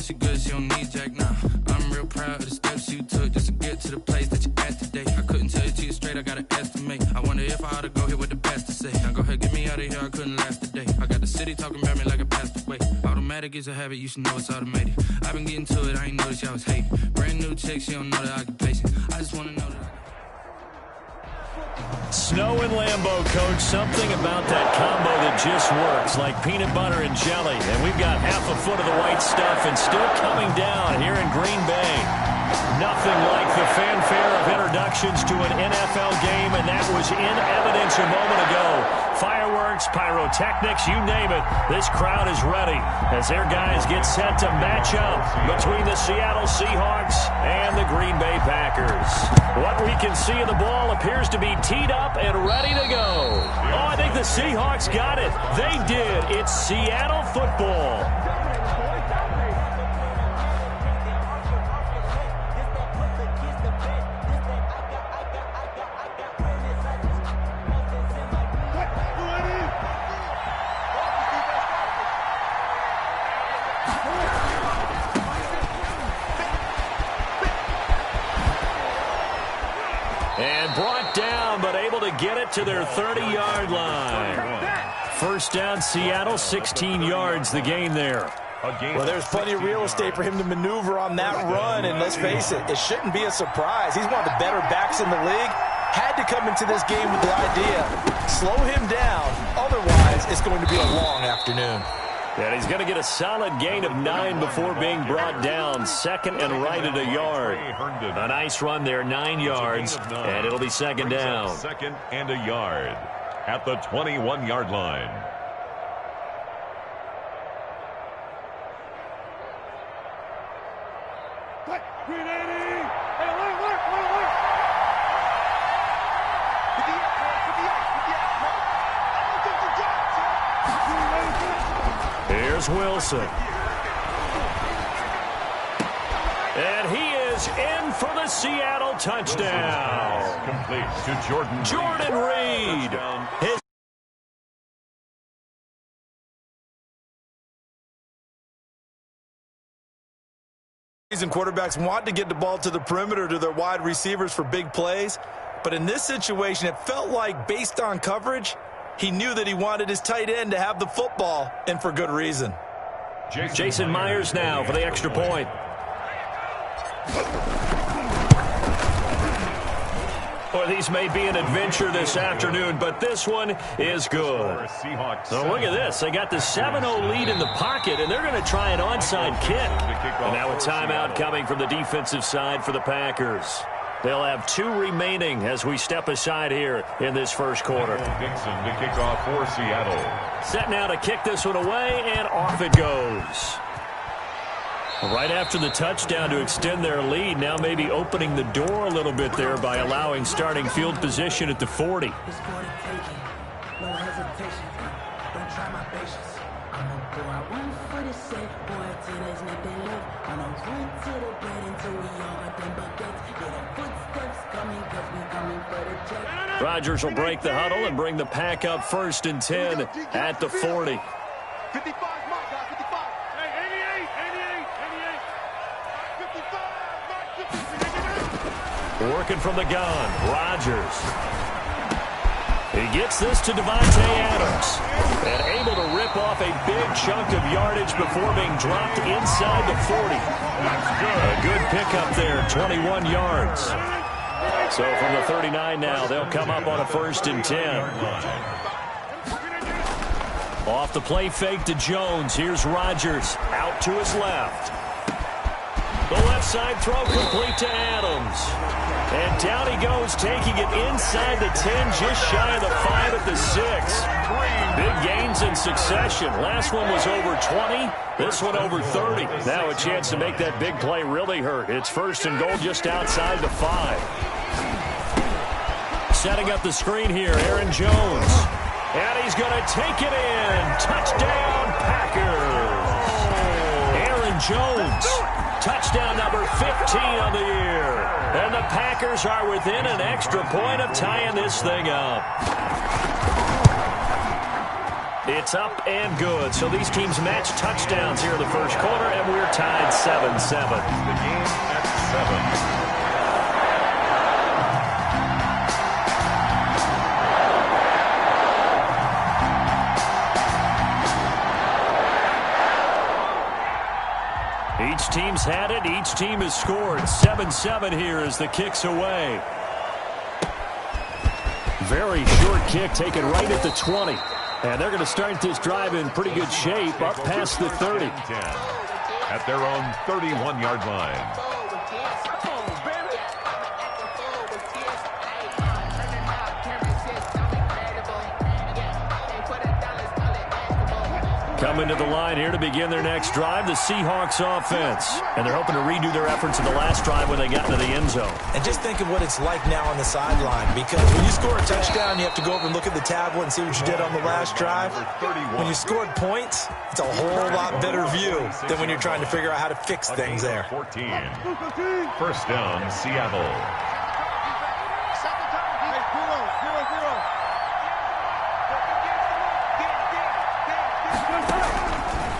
she good, she don't need Jack now. I'm real proud of the steps you took just to get to the place that you're at today. I couldn't tell you to you straight, I gotta estimate. I wonder if I ought to go here with the best to say. Now go ahead, get me out of here, I couldn't last today. I got the city talking about me like I passed away. Automatic is a habit, you should know it's automated. I've been getting to it, I ain't noticed y'all was hating. Brand new chick, she don't know the occupation. I just wanna know that. Snow and Lambeau, Coach. Something about that combo that just works, like peanut butter and jelly. And we've got half a foot of the white stuff and still coming down here in Green Bay. Nothing like the fanfare of introductions to an NFL game, and that was in evidence a moment ago. Fireworks, pyrotechnics, you name it. This crowd is ready as their guys get set to match up between the Seattle Seahawks and the Green Bay Packers. What we can see of the ball appears to be teed up and ready to go. Oh, I think the Seahawks got it. They did. It's Seattle football. And brought down, but able to get it to their 30-yard line. First down, Seattle, 16 yards, the gain there. Well, there's plenty of real estate for him to maneuver on that run, and let's face it, it shouldn't be a surprise. He's one of the better backs in the league. Had to come into this game with the idea, slow him down, otherwise it's going to be a long afternoon. And he's going to get a solid gain of 9 before being brought down. Second and right at a yard. A nice run there, 9 yards, and it'll be second down. Second and a yard at the 21-yard line. Here's Wilson. And he is in for the Seattle touchdown. Complete to Jordan Reed. His And quarterbacks want to get the ball to the perimeter to their wide receivers for big plays. But in this situation, it felt like based on coverage, he knew that he wanted his tight end to have the football, and for good reason. Jason Myers now for the extra point. Well, these may be an adventure this afternoon, but this one is good. So look at this. They got the 7-0 lead in the pocket, and they're going to try an onside kick. And now a timeout coming from the defensive side for the Packers. They'll have 2 remaining as we step aside here in this first quarter. Dixon to kick off for Seattle. Set now to kick this one away, and off it goes. Right after the touchdown to extend their lead, now maybe opening the door a little bit there by allowing starting field position at the 40. Rodgers will break the huddle and bring the pack up 1st and 10 at the 40. 55, Mike, 55. Hey, 88, 88, 88. 55, Mike, Working from the gun, Rodgers. He gets this to Devontae Adams. And able to rip off a big chunk of yardage before being dropped inside the 40. A good pickup there, 21 yards. So from the 39 now, they'll come up on a 1st and 10. Off the play fake to Jones. Here's Rodgers out to his left. The left side throw complete to Adams. And down he goes, taking it inside the 10, just shy of the 5 at the 6. Big gains in succession. Last one was over 20. This one over 30. Now a chance to make that big play really hurt. It's 1st and goal just outside the 5. Setting up the screen here, Aaron Jones. And he's going to take it in. Touchdown, Packers. Aaron Jones. Touchdown number 15 on the year. And the Packers are within an extra point of tying this thing up. It's up and good. So these teams match touchdowns here in the first quarter, and we're tied 7-7. The game at 7. Each team's had it. Each team has scored. 7-7 here as the kick's away. Very short kick taken right at the 20. And they're going to start this drive in pretty good shape up past the 30. At their own 31-yard line. Coming to the line here to begin their next drive, the Seahawks offense. And they're hoping to redo their efforts in the last drive when they got into the end zone. And just think of what it's like now on the sideline, because when you score a touchdown, you have to go over and look at the tablet and see what you did on the last drive. When you scored points, it's a whole lot better view than when you're trying to figure out how to fix things there. 14. First down, Seattle.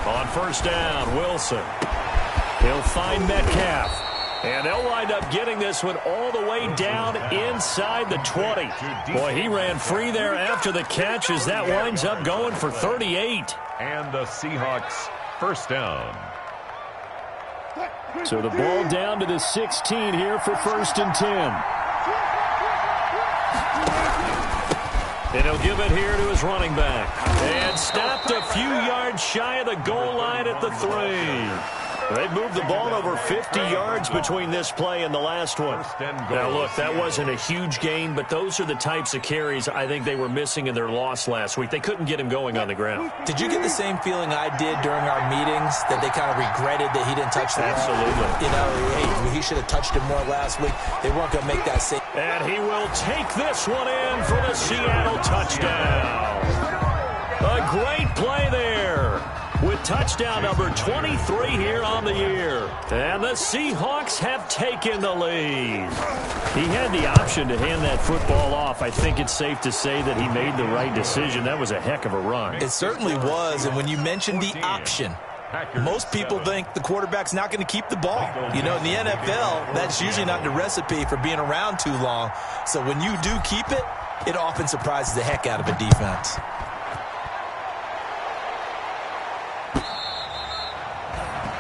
On first down, Wilson. He'll find Metcalf. And they'll wind up getting this one all the way down inside the 20. Boy, he ran free there after the catch as that winds up going for 38. And the Seahawks first down. So the ball down to the 16 here for first and 10. And he'll give it here to his running back. And stopped a few yards shy of the goal line at the 3. They've moved the ball over 50 yards between this play and the last one. Now, look, that wasn't a huge gain, but those are the types of carries I think they were missing in their loss last week. They couldn't get him going on the ground. Did you get the same feeling I did during our meetings, that they kind of regretted that he didn't touch the ball? Absolutely. You know, hey, he should have touched him more last week. They weren't going to make that same. And he will take this one in for the Seattle touchdown. A great play there, with touchdown number 23 here on the year. And the Seahawks have taken the lead. He had the option to hand that football off. I think it's safe to say that he made the right decision. That was a heck of a run. It certainly was. And when you mentioned the option, most people think the quarterback's not going to keep the ball. You know, in the NFL, that's usually not the recipe for being around too long. So when you do keep it, it often surprises the heck out of a defense.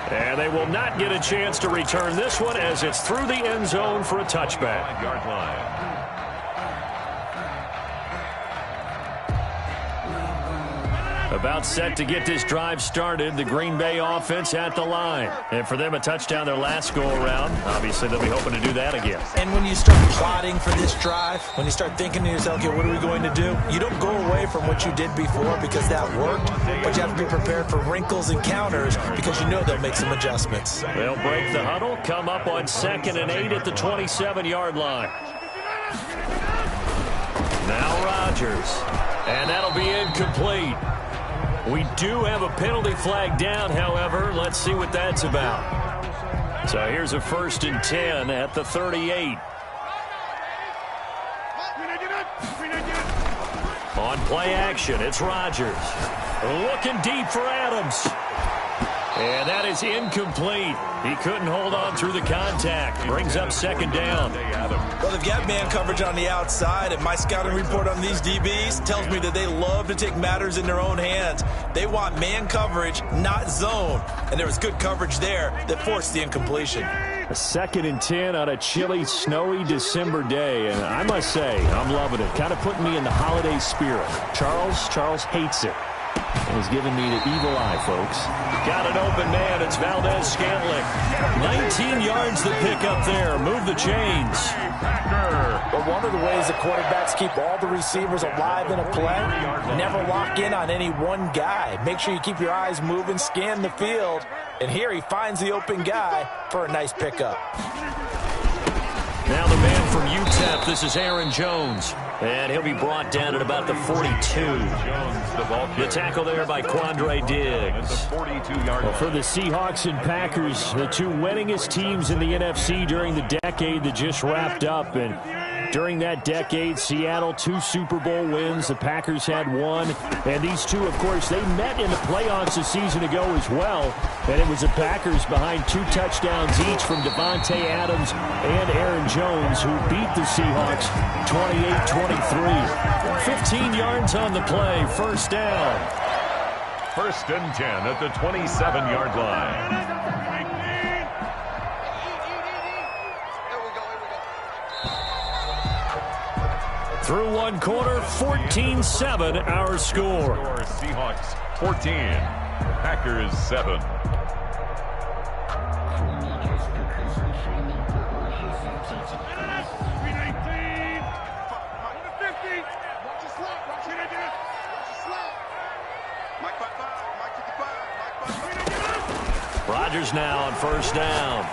And they will not get a chance to return this one as it's through the end zone for a touchback. 5-yard line. About set to get this drive started, the Green Bay offense at the line. And for them, a touchdown their last go-around. Obviously, they'll be hoping to do that again. And when you start plotting for this drive, when you start thinking to yourself, okay, what are we going to do? You don't go away from what you did before because that worked, but you have to be prepared for wrinkles and counters because you know they'll make some adjustments. They'll break the huddle, come up on 2nd and 8 at the 27-yard line. Now Rodgers. And that'll be incomplete. We do have a penalty flag down, however. Let's see what that's about. So here's a 1st and 10 at the 38. On play action, it's Rodgers. Looking deep for Adams. And that is incomplete. He couldn't hold on through the contact. Brings up 2nd down. Well, they've got man coverage on the outside, and my scouting report on these DBs tells me that they love to take matters in their own hands. They want man coverage, not zone. And there was good coverage there that forced the incompletion. A 2nd and 10 on a chilly, snowy December day. And I must say, I'm loving it. Kind of putting me in the holiday spirit. Charles hates it. And he's giving me the evil eye, folks. Got an open man. It's Valdez-Scantling. 19 yards to pick up there. Move the chains. But one of the ways the quarterbacks keep all the receivers alive in a play, never lock in on any one guy. Make sure you keep your eyes moving, scan the field. And here he finds the open guy for a nice pickup. Now the man from UTEP, this is Aaron Jones. And he'll be brought down at about the 42. The tackle there by Quandre Diggs. Well, for the Seahawks and Packers, the two winningest teams in the NFC during the decade that just wrapped up. And During that decade, Seattle, 2 Super Bowl wins. The Packers had 1. And these two, of course, they met in the playoffs a season ago as well. And it was the Packers behind 2 touchdowns each from Davante Adams and Aaron Jones, who beat the Seahawks 28-23. 15 yards on the play, first down. First and 10 at the 27-yard line. Through one quarter, 14-7 our score. Seahawks 14, Packers 7. Rodgers now on first down.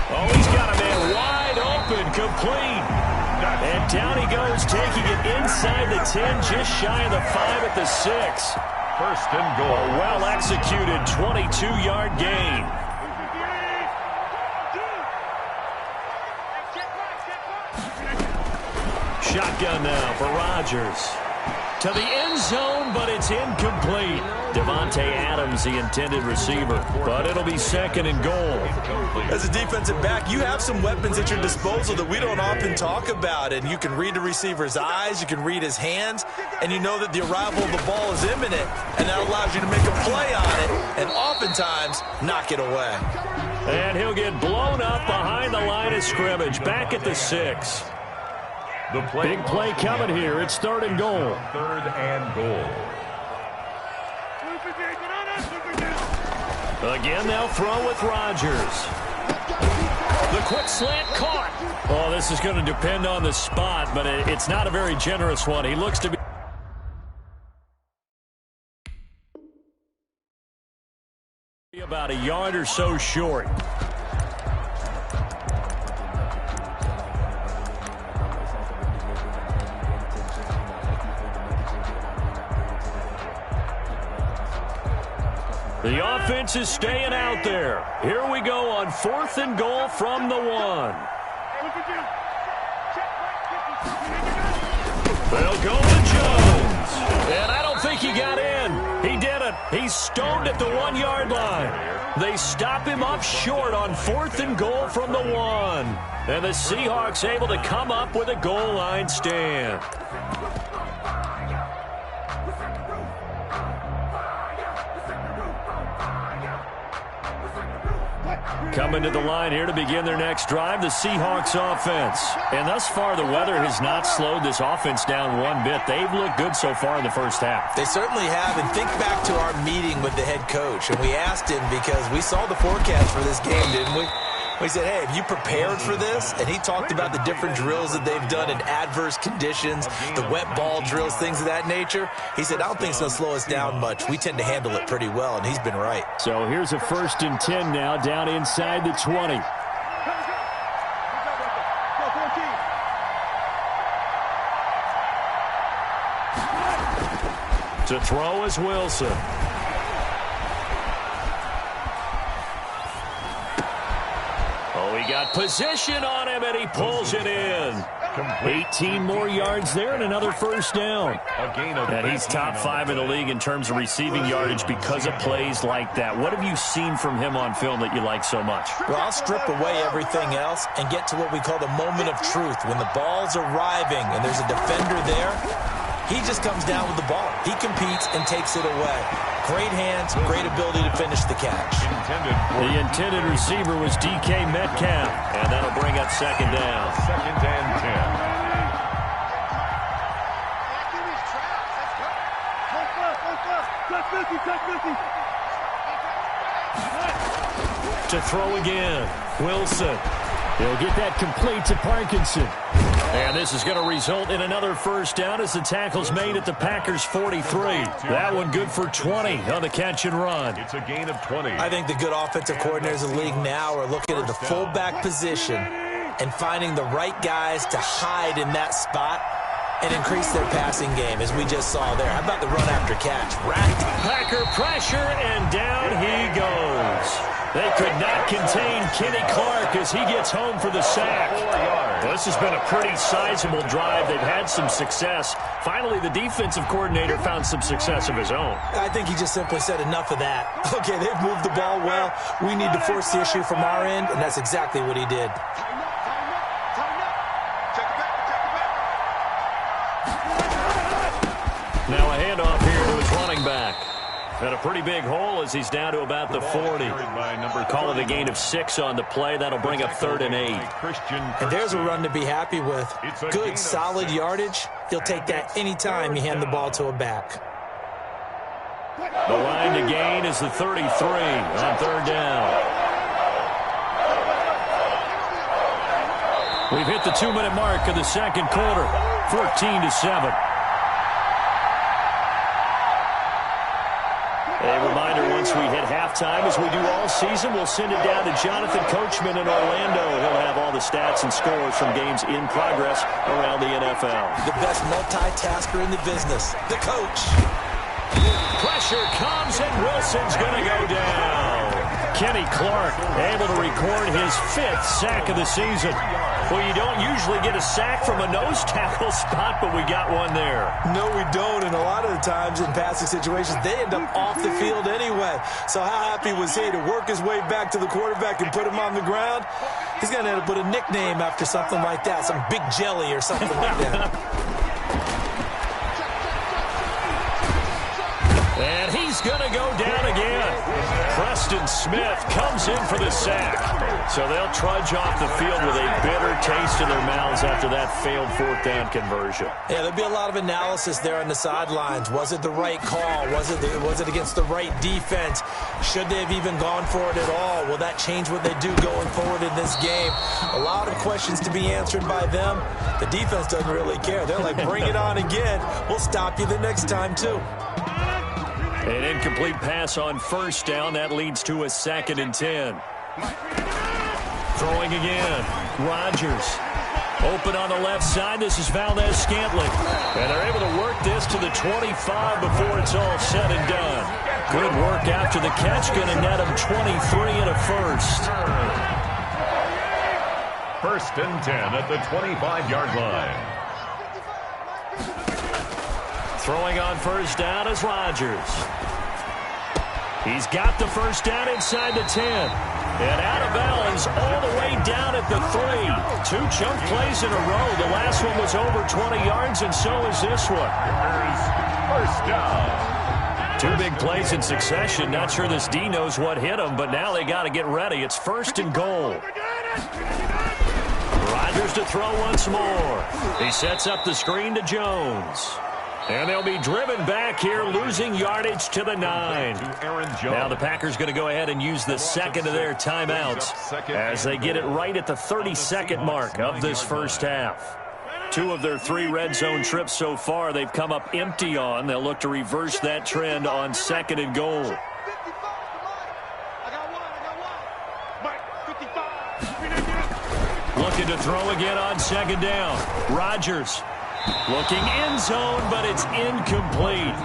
Oh, he's got a man wide open, complete. And down he goes, taking it inside the 10, just shy of the 5 at the 6. First and goal. A well-executed 22-yard gain. Shotgun now for Rodgers. To the end zone, but it's incomplete. Davante Adams, the intended receiver, but it'll be second and goal. As a defensive back, you have some weapons at your disposal that we don't often talk about, and you can read the receiver's eyes, you can read his hands, and you know that the arrival of the ball is imminent, and that allows you to make a play on it, and oftentimes knock it away. And he'll get blown up behind the line of scrimmage, back at the 6. Big play coming here. It's third and goal. Third and goal. Again, they'll throw with Rodgers. The quick slant caught. Oh, this is going to depend on the spot, but it's not a very generous one. He looks to be about a yard or so short. The offense is staying out there. Here we go on fourth and goal from the 1. They'll go to Jones. And I don't think he got in. He didn't. He's stoned at the 1-yard line. They stop him up short on fourth and goal from the 1. And the Seahawks able to come up with a goal line stand. Coming to the line here to begin their next drive, the Seahawks offense. And thus far, the weather has not slowed this offense down one bit. They've looked good so far in the first half. They certainly have. And think back to our meeting with the head coach. And we asked him because we saw the forecast for this game, didn't we? We said, hey, have you prepared for this? And he talked about the different drills that they've done in adverse conditions, the wet ball drills, things of that nature. He said, I don't think it's going to slow us down much. We tend to handle it pretty well, and he's been right. So here's a 1st and 10 now, down inside the 20. To throw is Wilson. He got position on him, and he pulls it in. 18 more yards there and another first down. And he's top 5 in the league in terms of receiving yardage because of plays like that. What have you seen from him on film that you like so much? Well, I'll strip away everything else and get to what we call the moment of truth. When the ball's arriving and there's a defender there, he just comes down with the ball. He competes and takes it away. Great hands, great ability to finish the catch. The intended receiver was DK Metcalf, and that'll bring up second down. Second and 10. To throw again, Wilson. He'll get that complete to Parkinson. And this is going to result in another first down as the tackle's made at the Packers' 43. That one good for 20 on the catch and run. It's a gain of 20. I think the good offensive coordinators in the league now are looking at the fullback position and finding the right guys to hide in that spot and increase their passing game, as we just saw there. How about the run after catch? Racked. Packer pressure, and down he goes. They could not contain Kenny Clark as he gets home for the sack. Well, this has been a pretty sizable drive. They've had some success. Finally, the defensive coordinator found some success of his own. I think he just simply said enough of that. Okay, they've moved the ball well. We need to force the issue from our end, and that's exactly what he did. Now a handoff here to his running back. And a pretty big hole as he's down to about the 40. Call it a gain of 6 on the play. That'll bring up 3rd and 8. And there's a run to be happy with. Good, solid yardage. He'll take that anytime you hand the ball to a back. The line to gain is the 33 on 3rd down. We've hit the 2-minute mark of the second quarter. 14-7. A reminder, once we hit halftime, as we do all season, we'll send it down to Jonathan Coachman in Orlando. He'll have all the stats and scores from games in progress around the NFL. The best multitasker in the business, the coach. Pressure comes, and Wilson's going to go down. Kenny Clark able to record his 5th sack of the season. Well, you don't usually get a sack from a nose tackle spot, but we got one there. No, we don't, and a lot of the times in passing situations, they end up off the field anyway. So how happy was he to work his way back to the quarterback and put him on the ground? He's going to end up with a nickname after something like that, some Big Jelly or something like that. And he's going to go down again. Preston Smith comes in for the sack. So they'll trudge off the field with a bitter taste in their mouths after that failed 4th down conversion. Yeah, there'll be a lot of analysis there on the sidelines. Was it the right call? Was it against the right defense? Should they have even gone for it at all? Will that change what they do going forward in this game? A lot of questions to be answered by them. The defense doesn't really care. They're like, bring it on again. We'll stop you the next time, too. An incomplete pass on 1st down. That leads to a 2nd and 10. Throwing again. Rodgers. Open on the left side. This is Valdez-Scantling. And they're able to work this to the 25 before it's all said and done. Good work after the catch. Going to net him 23 and a 1st. 1st and 10 at the 25-yard line. Throwing on 1st down is Rodgers. He's got the 1st down inside the 10. And out of bounds all the way down at the 3. 2 chunk plays in a row. The last one was over 20 yards, and so is this one. Here's 1st down. 2 big plays in succession. Not sure this D knows what hit him, but now they got to get ready. It's 1st and goal. Rodgers to throw once more. He sets up the screen to Jones. And they'll be driven back here, losing yardage to the 9. Now the Packers going to go ahead and use the 2nd of their timeouts as they get it right at the 32nd mark of this 1st half. 2 of their 3 red zone trips so far they've come up empty on. They'll look to reverse that trend on 2nd and goal. Looking to throw again on 2nd down. Rodgers. Looking end zone, but it's incomplete.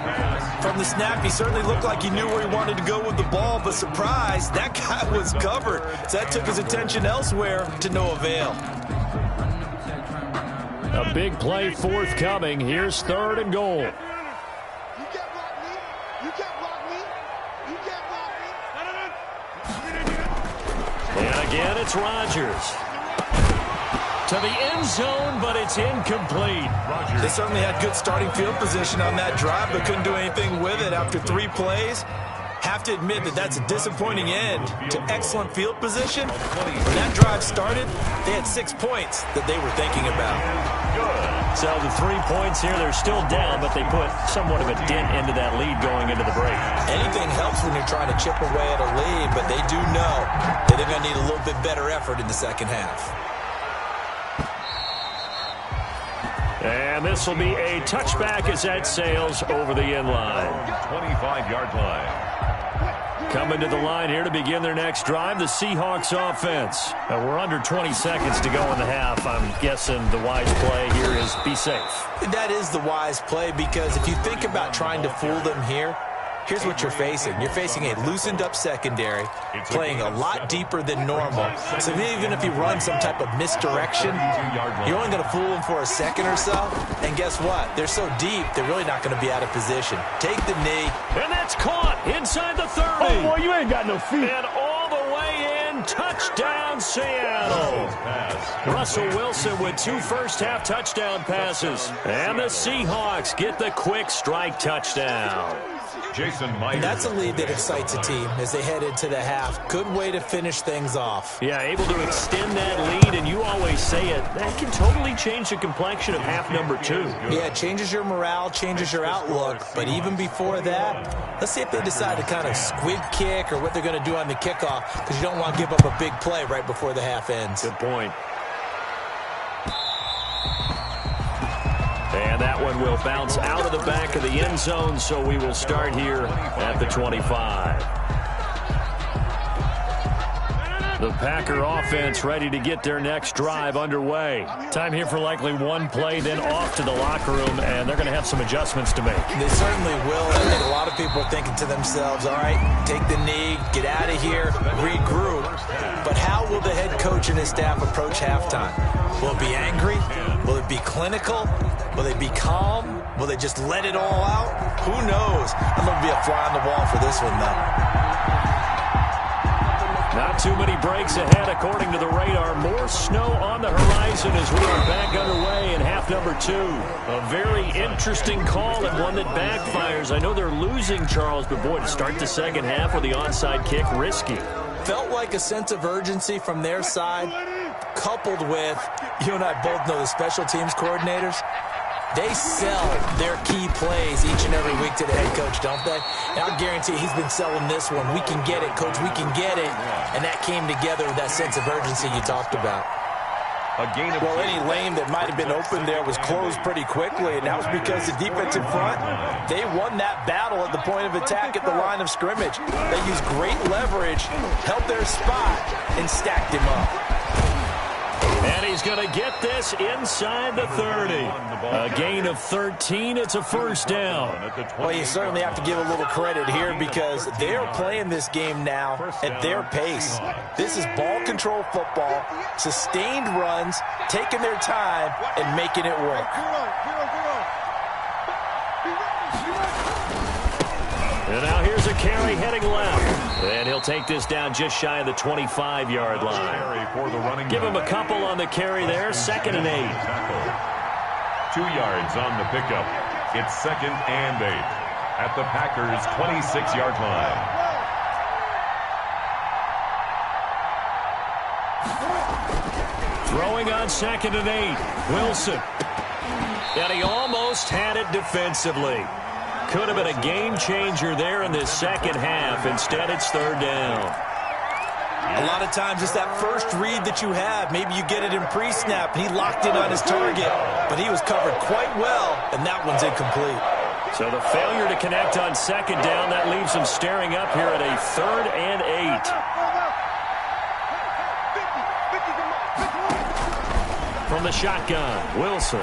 From the snap, he certainly looked like he knew where he wanted to go with the ball, but surprise, that guy was covered. So that took his attention elsewhere to no avail. A big play forthcoming. Here's 3rd and goal. You can't block me. You can't block me. You can't block me. And again, it's Rodgers. To the end zone, but it's incomplete. They certainly had good starting field position on that drive, but couldn't do anything with it after 3 plays. Have to admit that that's a disappointing end to excellent field position. When that drive started, they had 6 points that they were thinking about. So the 3 points here, they're still down, but they put somewhat of a dent into that lead going into the break. Anything helps when you're trying to chip away at a lead, but they do know that they're going to need a little bit better effort in the second half. And this will be a touchback as that sails over the end line. 25-yard line. Coming to the line here to begin their next drive, the Seahawks offense. We're under 20 seconds to go in the half. I'm guessing the wise play here is be safe. That is the wise play, because if you think about trying to fool them here, here's what you're facing. You're facing a loosened-up secondary, playing a lot deeper than normal. So even if you run some type of misdirection, you're only going to fool them for a second or so. And guess what? They're so deep, they're really not going to be out of position. Take the knee. And that's caught inside the 30. Oh, boy, you ain't got no feet. And all the way in. Touchdown, Seattle. Russell Wilson with 2 first-half touchdown passes. And the Seahawks get the quick strike touchdown. And that's a lead that excites a team as they head into the half. Good way to finish things off. Yeah, able to extend that lead, and you always say it, that can totally change the complexion of half number 2. Yeah, it changes your morale, changes your outlook. But even before that, let's see if they decide to kind of squib kick or what they're going to do on the kickoff, because you don't want to give up a big play right before the half ends. Good point. And that one will bounce out of the back of the end zone, so we will start here at the 25. The Packer offense ready to get their next drive underway. Time here for likely one play, then off to the locker room, and they're going to have some adjustments to make. They certainly will. I think a lot of people are thinking to themselves, all right, take the knee, get out of here, regroup. But how will the head coach and his staff approach halftime? Will it be angry? Will it be clinical? Will they be calm? Will they just let it all out? Who knows? I'm going to be a fly on the wall for this one, though. Not too many breaks ahead, according to the radar. More snow on the horizon as we are back underway in half number 2. A very interesting call and one that backfires. I know they're losing, Charles, but boy, to start the second half with the onside kick, risky. Felt like a sense of urgency from their side, coupled with, you and I both know the special teams coordinators. They sell their key plays each and every week to the head coach, don't they? And I'll guarantee he's been selling this one. We can get it, coach. We can get it. And that came together with that sense of urgency you talked about. Well, any lane that might have been open there was closed pretty quickly, and that was because the defensive front, they won that battle at the point of attack at the line of scrimmage. They used great leverage, held their spot, and stacked him up. And he's going to get this inside the 30. A gain of 13. It's a first down. Well, you certainly have to give a little credit here because they're playing this game now at their pace. This is ball control football, sustained runs, taking their time, and making it work. And now here's a carry heading left. And he'll take this down just shy of the 25-yard line. Give him a couple on the carry there. 2nd and 8. 2 yards on the pickup. It's 2nd and 8 at the Packers' 26-yard line. Throwing on 2nd and 8. Wilson. And he almost had it defensively. Could have been a game changer there in this second half. Instead, it's 3rd down. A lot of times it's that first read that you have. Maybe you get it in pre-snap, and he locked in on his target. But he was covered quite well, and that one's incomplete. So the failure to connect on 2nd down, that leaves him staring up here at a 3rd and 8. From the shotgun, Wilson.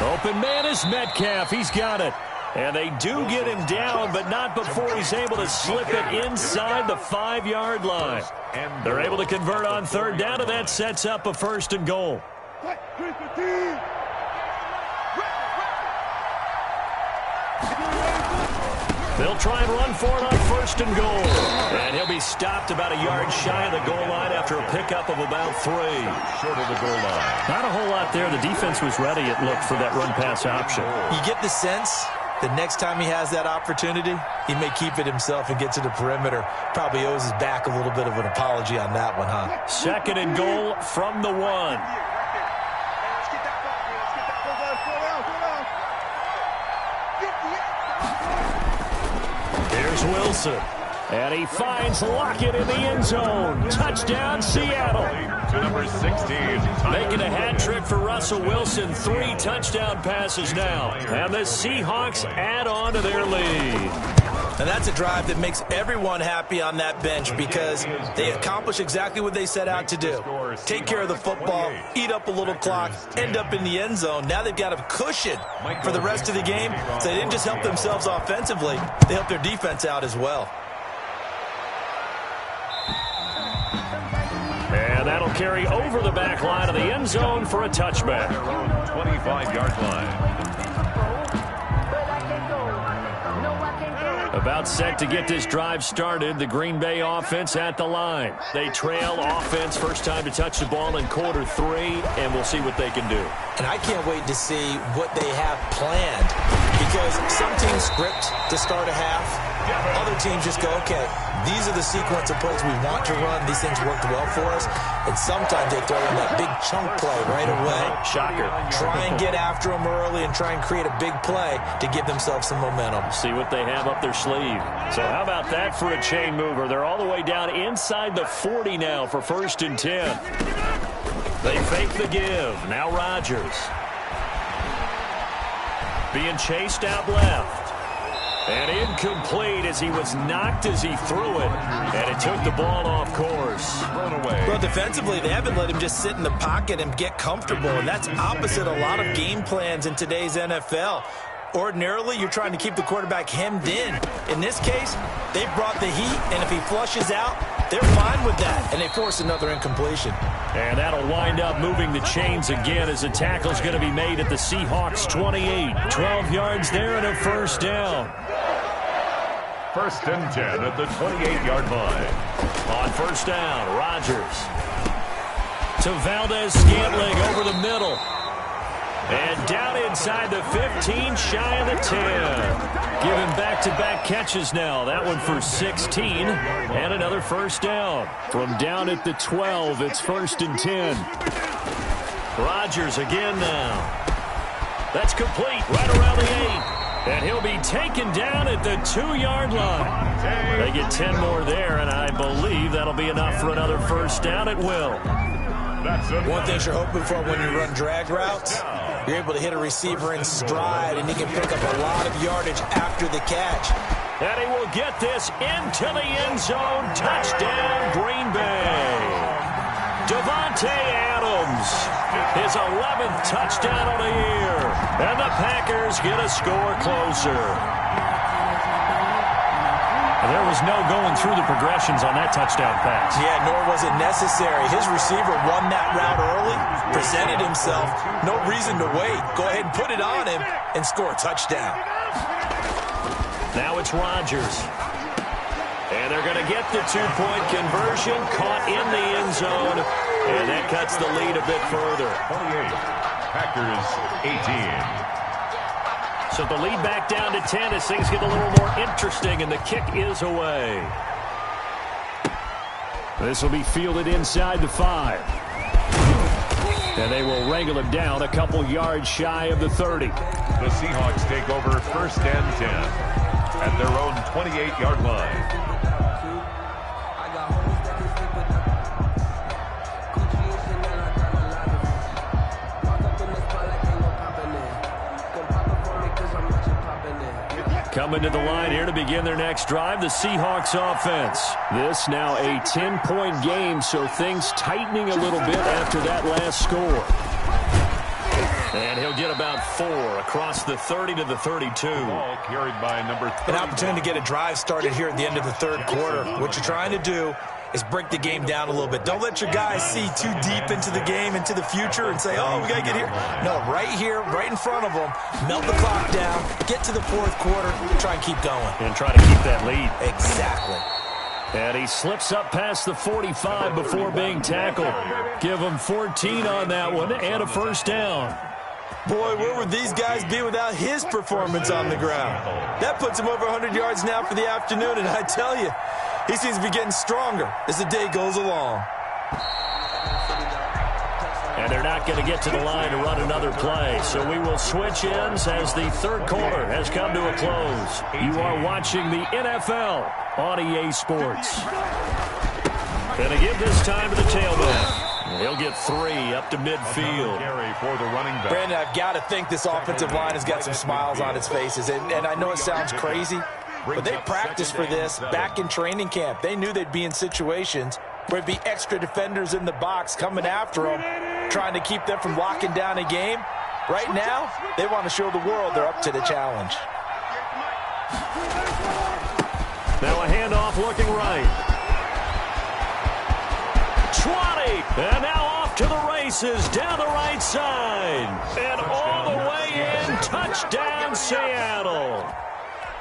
Open man is Metcalf. He's got it. And they do get him down, but not before he's able to slip it inside the 5-yard line. They're able to convert on 3rd down, and that sets up a 1st and goal. They'll try and run for it on 1st and goal. And he'll be stopped about a yard shy of the goal line after a pickup of about 3. Short of the goal line. Not a whole lot there. The defense was ready, it looked, for that run-pass option. You get the sense that next time he has that opportunity, he may keep it himself and get to the perimeter. Probably owes his back a little bit of an apology on that one, huh? 2nd and goal from the 1. Here's Wilson. And he finds Lockett in the end zone. Touchdown, Seattle. To number 16. Making a hat trick for Russell Wilson. 3 touchdown passes now. And the Seahawks add on to their lead. And that's a drive that makes everyone happy on that bench because they accomplish exactly what they set out to do. Take care of the football, eat up a little clock, end up in the end zone. Now they've got a cushion for the rest of the game. So they didn't just help themselves offensively, they helped their defense out as well. And that'll carry over the back line of the end zone for a touchback. 25-yard line. About set to get this drive started. The Green Bay offense at the line. They trail offense, first time to touch the ball in quarter 3, and we'll see what they can do. And I can't wait to see what they have planned because some teams script to start a half. Other teams just go, okay, these are the sequence of plays we want to run. These things worked well for us. And sometimes they throw in that big chunk play right away. Shocker. Try and get after them early and try and create a big play to give themselves some momentum. See what they have up their sleeve. So how about that for a chain mover? They're all the way down inside the 40 now for 1st and 10. They fake the give. Now Rodgers. Being chased out left. And incomplete as he was knocked as he threw it. And it took the ball off course. Well, defensively, they haven't let him just sit in the pocket and get comfortable. And that's opposite a lot of game plans in today's NFL. Ordinarily, you're trying to keep the quarterback hemmed in. In this case, they brought the heat, and if he flushes out, they're fine with that. And they force another incompletion. And that'll wind up moving the chains again as a tackle's going to be made at the Seahawks 28. 12 yards there and a first down. 1st and 10 at the 28-yard line. On first down, Rodgers to Valdez-Scantling over the middle. And down inside the 15, shy of the 10. Giving back-to-back catches now. That one for 16 and another first down. From down at the 12, it's 1st and 10. Rodgers again now. That's complete right around the 8. And he'll be taken down at the 2-yard line. They get 10 more there, and I believe that'll be enough for another first down at will. One thing you're hoping for when you run drag routes, you're able to hit a receiver in stride, and he can pick up a lot of yardage after the catch. And he will get this into the end zone. Touchdown, Green Bay. Davante Adams, his 11th touchdown of the year. And the Packers get a score closer. There was no going through the progressions on that touchdown pass. Yeah, nor was it necessary. His receiver won that route early, presented himself. No reason to wait. Go ahead and put it on him and score a touchdown. Now it's Rodgers. And they're going to get the 2-point conversion, caught in the end zone. And that cuts the lead a bit further. 28, Packers 18. So the lead back down to 10 as things get a little more interesting, and the kick is away. This will be fielded inside the 5. And they will wrangle him down a couple yards shy of the 30. The Seahawks take over 1st and 10 at their own 28-yard line. Coming to the line here to begin their next drive, the Seahawks offense. This now a 10-point game, so things tightening a little bit after that last score. And he'll get about 4 across the 30 to the 32. Ball carried by number 30. An opportunity to get a drive started here at the end of the 3rd quarter. What you're trying to do is break the game down a little bit. Don't let your guys see too deep into the game, into the future, and say, oh, we got to get here. No, right here, right in front of them, melt the clock down, get to the 4th quarter, try and keep going. And try to keep that lead. Exactly. And he slips up past the 45 before being tackled. Give him 14 on that one and a first down. Boy, where would these guys be without his performance on the ground? That puts him over 100 yards now for the afternoon, and I tell you, he seems to be getting stronger as the day goes along. And they're not going to get to the line to run another play, so we will switch ends as the 3rd quarter has come to a close. You are watching the NFL on EA Sports. And to give this time to the tailback. He'll get 3 up to midfield. Carry for the running back. Brandon, I've got to think this offensive line has got some smiles on its faces. And I know it sounds crazy, But they practiced for this back in training camp. They knew they'd be in situations where there'd be extra defenders in the box coming after them, trying to keep them from locking down a game. Right now, they want to show the world they're up to the challenge. Now a handoff looking right. 20, and now off to the races down the right side. And all the way in, touchdown Seattle.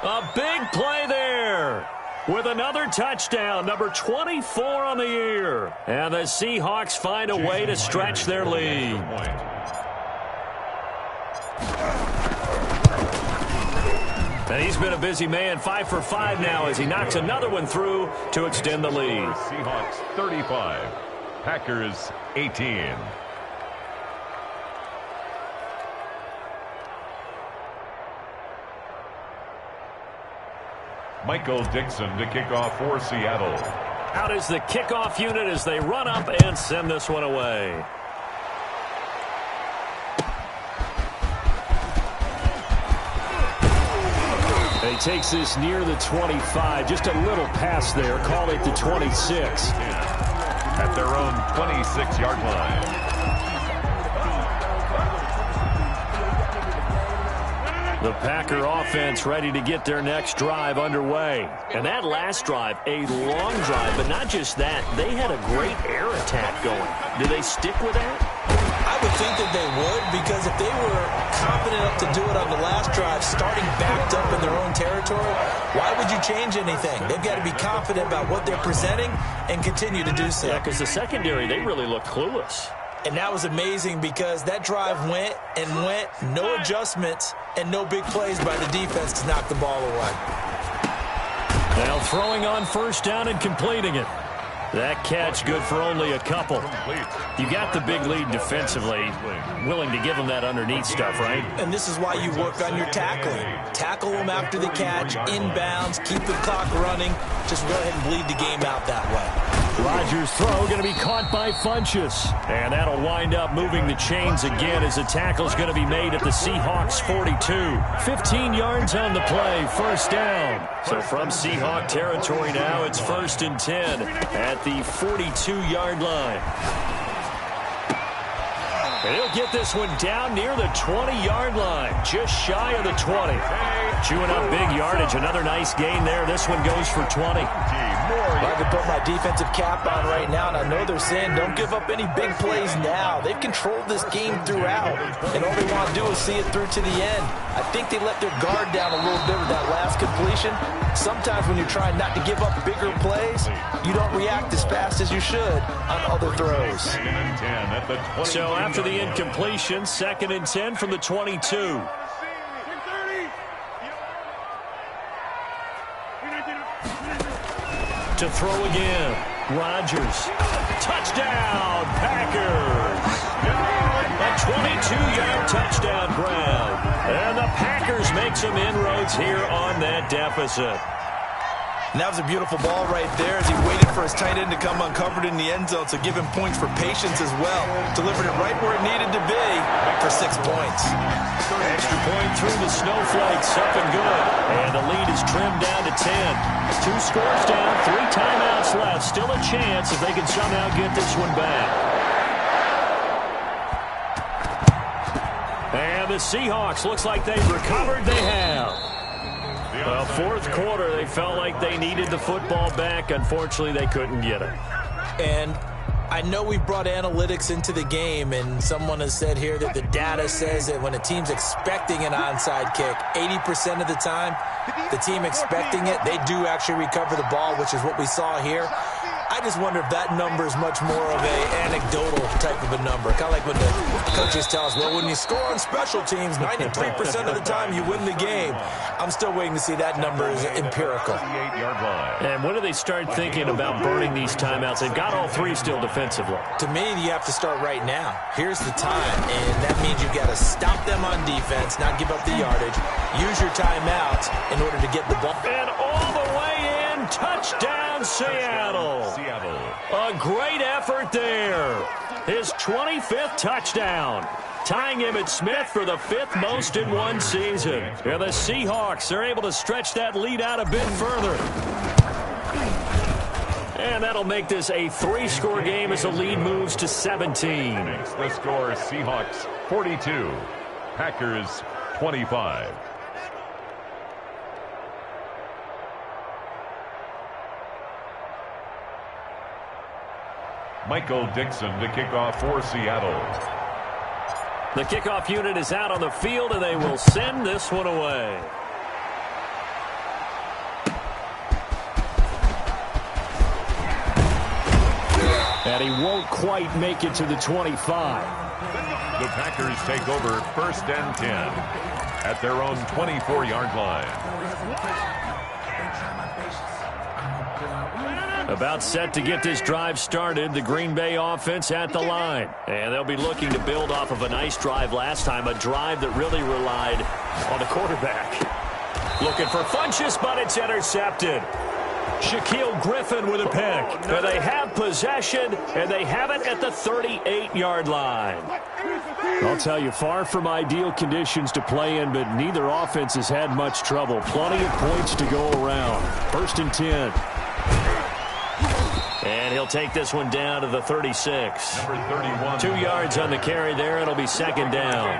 A big play there with another touchdown, number 24 on the year. And the Seahawks find a way to stretch their lead. And he's been a busy man, 5 for 5 now as he knocks another one through to extend the lead. Seahawks 35, Packers 18. Michael Dixon to kick off for Seattle. Out is the kickoff unit as they run up and send this one away. He takes this near the 25, just a little pass there, call it the 26. At their own 26-yard line. The Packer offense ready to get their next drive underway. And that last drive, a long drive, but not just that. They had a great air attack going. Do they stick with that? I would think that they would, because if they were confident enough to do it on the last drive, starting backed up in their own territory, why would you change anything? They've got to be confident about what they're presenting and continue to do so. Yeah, because the secondary, they really look clueless. And that was amazing because that drive went and went, no adjustments, and no big plays by the defense to knock the ball away. Now throwing on first down and completing it. That catch good for only a couple. You got the big lead defensively. Willing to give them that underneath stuff, right? And this is why you work on your tackling. Tackle them after the catch, inbounds, keep the clock running. Just go ahead and bleed the game out that way. Rodgers' throw going to be caught by Funchess. And that'll wind up moving the chains again as the tackle's going to be made at the Seahawks 42. 15 yards on the play, first down. So from Seahawk territory now, it's 1st and 10 at the 42-yard line. And he'll get this one down near the 20-yard line, just shy of the 20. Chewing up big yardage, another nice gain there. This one goes for 20. I can put my defensive cap on right now, and I know they're saying don't give up any big plays now. They've controlled this game throughout, and all they want to do is see it through to the end. I think they let their guard down a little bit with that last completion. Sometimes when you're trying not to give up bigger plays, you don't react as fast as you should on other throws. So after the incompletion, 2nd and 10 from the 22. To throw again, Rodgers. Touchdown, Packers. A 22-yard touchdown grab. And the Packers make some inroads here on that deficit. And that was a beautiful ball right there as he waited for his tight end to come uncovered in the end zone, so give him points for patience as well. Delivered it right where it needed to be for 6 points. Extra point through the snowflakes, something good. And the lead is trimmed down to 10. 2 scores down, 3 timeouts left. Still a chance if they can somehow get this one back. And the Seahawks, looks like they've recovered. They have. Well, 4th quarter, they felt like they needed the football back. Unfortunately, they couldn't get it. And I know we brought analytics into the game, and someone has said here that the data says that when a team's expecting an onside kick, 80% of the time, the team expecting it, they do actually recover the ball, which is what we saw here. I just wonder if that number is much more of a anecdotal type of a number. Kind of like when the coaches tell us, well, when you score on special teams, 93% of the time you win the game. I'm still waiting to see that number is empirical. And when do they start thinking about burning these timeouts? They've got all 3 still defensively. To me, you have to start right now. Here's the time, and that means you've got to stop them on defense, not give up the yardage, use your timeouts in order to get the ball. And all the way in, touchdown Seattle. A great effort there. His 25th touchdown. tying Emmitt Smith for the 5th most in one season. And the Seahawks are able to stretch that lead out a bit further. And that'll make this a 3-score game as the lead moves to 17. The score, Seahawks 42, Packers 25. Michael Dixon to kick off for Seattle. The kickoff unit is out on the field, and they will send this one away. And he won't quite make it to the 25. The Packers take over 1st and 10 at their own 24-yard line. About set to get this drive started, the Green Bay offense at the line. And they'll be looking to build off of a nice drive last time, a drive that really relied on the quarterback. Looking for Funchess, but it's intercepted. Shaquille Griffin with a pick. And they have possession, and they have it at the 38-yard line. I'll tell you, far from ideal conditions to play in, but neither offense has had much trouble. Plenty of points to go around. 1st and 10. And he'll take this one down to the 36. Number 31. 2 yards on the carry there. It'll be 2nd down.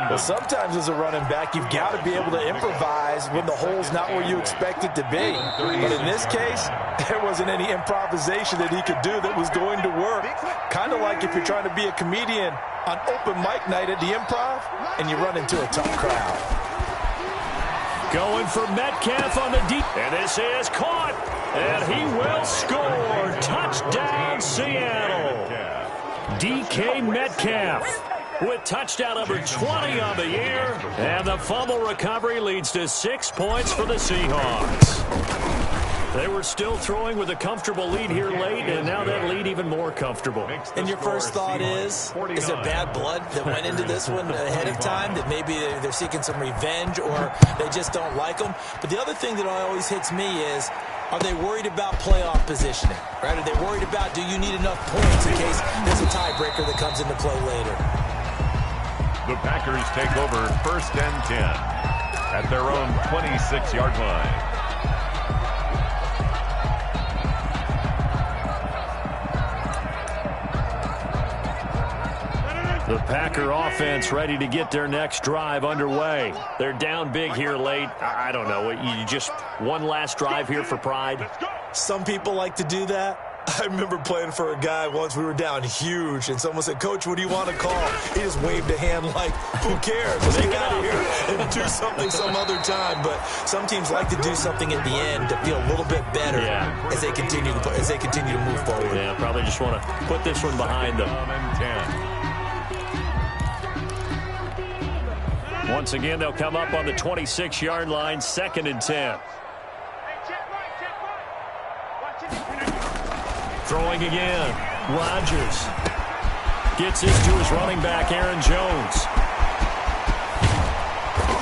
Well, sometimes as a running back, you've got to be able to improvise when the hole's not where you expect it to be. But in this case, there wasn't any improvisation that he could do that was going to work. Kind of like if you're trying to be a comedian on open mic night at the Improv and you run into a tough crowd. Going for Metcalf on the deep. And this is caught. And he will score. Touchdown, Seattle. DK Metcalf with touchdown number 20 on the year. And the fumble recovery leads to 6 points for the Seahawks. They were still throwing with a comfortable lead here late, and now that lead even more comfortable. And your first thought is there bad blood that went into this one ahead of time, that maybe they're seeking some revenge or they just don't like them? But the other thing that always hits me is, are they worried about playoff positioning? Right? Are they worried about, do you need enough points in case there's a tiebreaker that comes into play later? The Packers take over 1st and 10 at their own 26-yard line. The Packer offense ready to get their next drive underway. They're down big here late. I don't know. You just one last drive here for pride? Some people like to do that. I remember playing for a guy once. We were down huge, and someone said, "Coach, what do you want to call?" He just waved a hand like, "Who cares? Let's get out of here and do something some other time." But some teams like to do something at the end to feel a little bit better as they continue to move forward. Yeah, probably just want to put this one behind them. Once again, they'll come up on the 26-yard line, 2nd and 10. Throwing again. Rodgers gets this to his running back, Aaron Jones.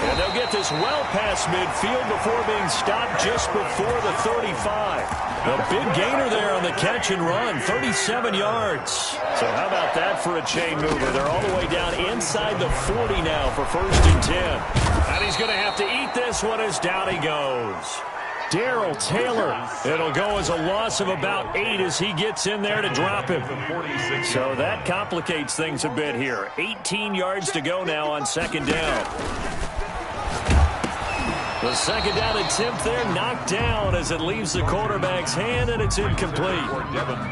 And they'll get this well past midfield before being stopped just before the 35. A big gainer there on the catch and run, 37 yards. So how about that for a chain mover? They're all the way down inside the 40 now for 1st and 10. And he's going to have to eat this one as down he goes. Darrell Taylor. It'll go as a loss of about 8 as he gets in there to drop him. So that complicates things a bit here. 18 yards to go now on 2nd down. The 2nd down attempt there knocked down as it leaves the quarterback's hand, and it's incomplete.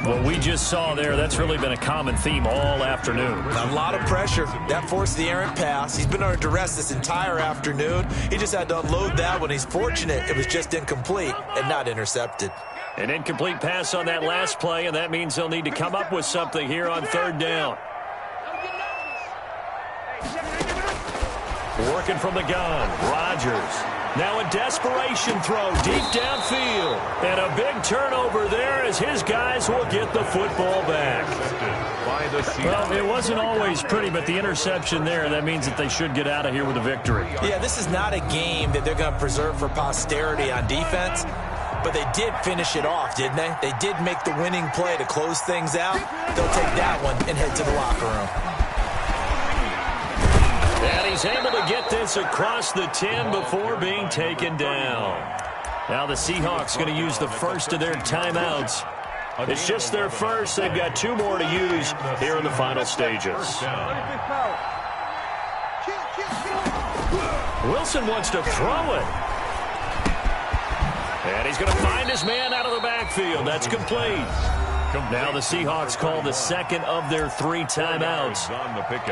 What we just saw there, that's really been a common theme all afternoon. A lot of pressure. That forced the errant pass. He's been under duress this entire afternoon. He just had to unload that one. He's fortunate it was just incomplete and not intercepted. An incomplete pass on that last play, and that means they'll need to come up with something here on 3rd down. Working from the gun, Rodgers. Now a desperation throw deep downfield. And a big turnover there as his guys will get the football back. Well, it wasn't always pretty, but the interception there, that means that they should get out of here with a victory. Yeah, this is not a game that they're going to preserve for posterity on defense. But they did finish it off, didn't they? They did make the winning play to close things out. They'll take that one and head to the locker room. he's able to get this across the 10 before being taken down. Now the Seahawks going to use the first of their timeouts. It's just their first. They've got 2 more to use here in the final stages. Wilson wants to throw it. And he's going to find his man out of the backfield. That's complete. Now the Seahawks call the second of their 3 timeouts.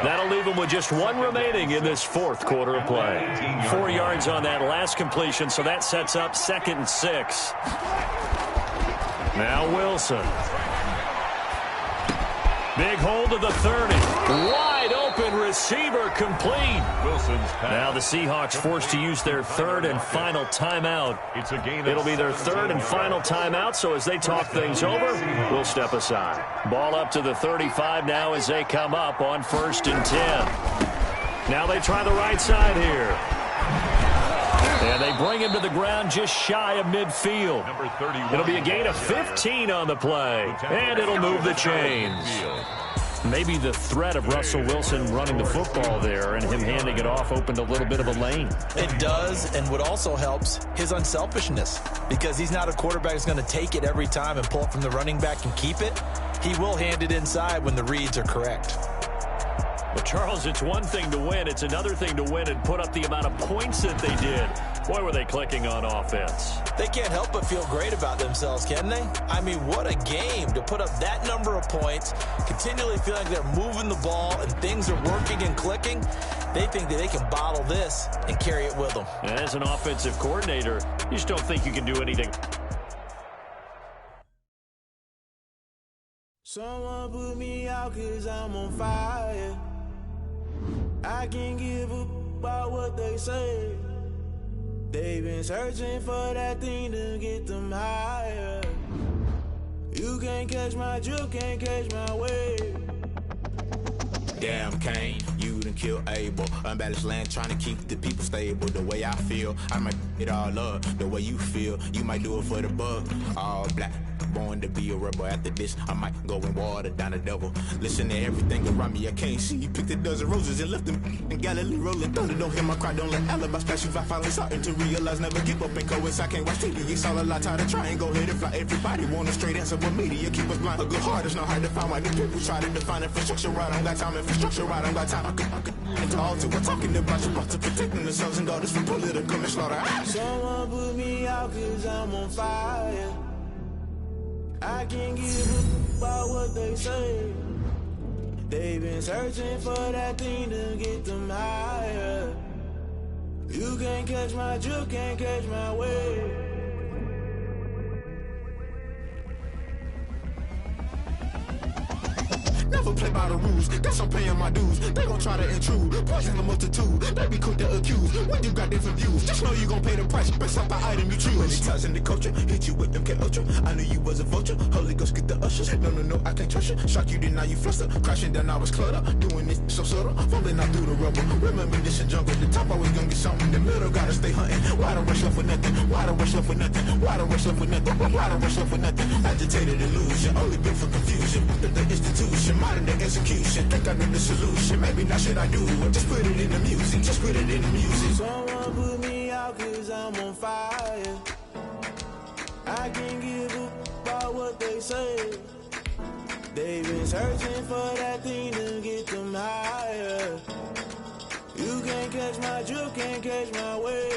That'll leave them with just 1 remaining in this 4th quarter of play. 4 yards on that last completion, so that sets up 2nd and 6. Now Wilson. Big hold of the 30. Wide open receiver complete. Now the Seahawks forced to use their 3rd and final timeout. It'll be their 3rd and final timeout, so as they talk things over, we'll step aside. Ball up to the 35 now as they come up on 1st and 10. Now they try the right side here. And they bring him to the ground just shy of midfield. It'll be a gain of 15 on the play, and it'll move the chains. Maybe the threat of Russell Wilson running the football there and him handing it off opened a little bit of a lane. It does, and what also helps, his unselfishness. Because he's not a quarterback who's going to take it every time and pull it from the running back and keep it. He will hand it inside when the reads are correct. But, Charles, it's one thing to win. It's another thing to win and put up the amount of points that they did. Boy, were they clicking on offense. They can't help but feel great about themselves, can they? I mean, what a game to put up that number of points, continually feel like they're moving the ball and things are working and clicking. They think that they can bottle this and carry it with them. As an offensive coordinator, you just don't think you can do anything. Someone put me out 'cause I'm on fire. I can't give a about what they say. They've been searching for that thing to get them higher. You can't catch my drift, can't catch my wave. Damn, Kane, you done kill Abel. Unbalanced land, trying to keep the people stable. The way I feel, I might it all up. The way you feel, you might do it for the bug. All black, born to be a rebel. After this, I might go and water down the devil. Listen to everything around me, I can't see. You picked a dozen roses and left them in Galilee rolling thunder. Don't hear my cry, don't let alibi splash you. I finally starting to realize, never give up and coincide. I can't watch TV, it's all a lot. Tired of trying, go ahead and fly. Everybody want a straight answer, but media keep us blind. A good heart is not hard to find. Why the people try to define infrastructure right? I don't got time, infrastructure right, I don't got time. I could into all to we're talking about you, about to protecting the sons and daughters from political manslaughter. Someone put me out 'cause I'm on fire. I can't give a about what they say. They've been searching for that thing to get them higher. You can't catch my drift, can't catch my wave. Never play by the rules, guess I'm paying my dues. They gon' try to intrude, poison the multitude. They be quick to accuse, when you got different views. Just know you gon' pay the price, based off the item you choose. Many times in the culture, hit you with them K-Ultra. I knew you was a vulture, Holy Ghost get the ushers. No, I can't trust you. Shock you, then now you fluster. Crashing down, I was cluttered. Doing this so subtle, falling out through the rubble. Remember this is jungle, the top always gonna get something. The middle gotta stay hunting. Why the rush left for nothing? Why the rush left for nothing? Why the rush left for nothing? Why the rush left for nothing? Agitated illusion, only built for confusion. The institution, modern day execution. Think I know the solution, maybe not should I do it. Just put it in the music, just put it in the music. Someone put me out 'cause I'm on fire. I can't give a about what they say. They've been searching for that thing to get them higher. You can't catch my drift, can't catch my wave.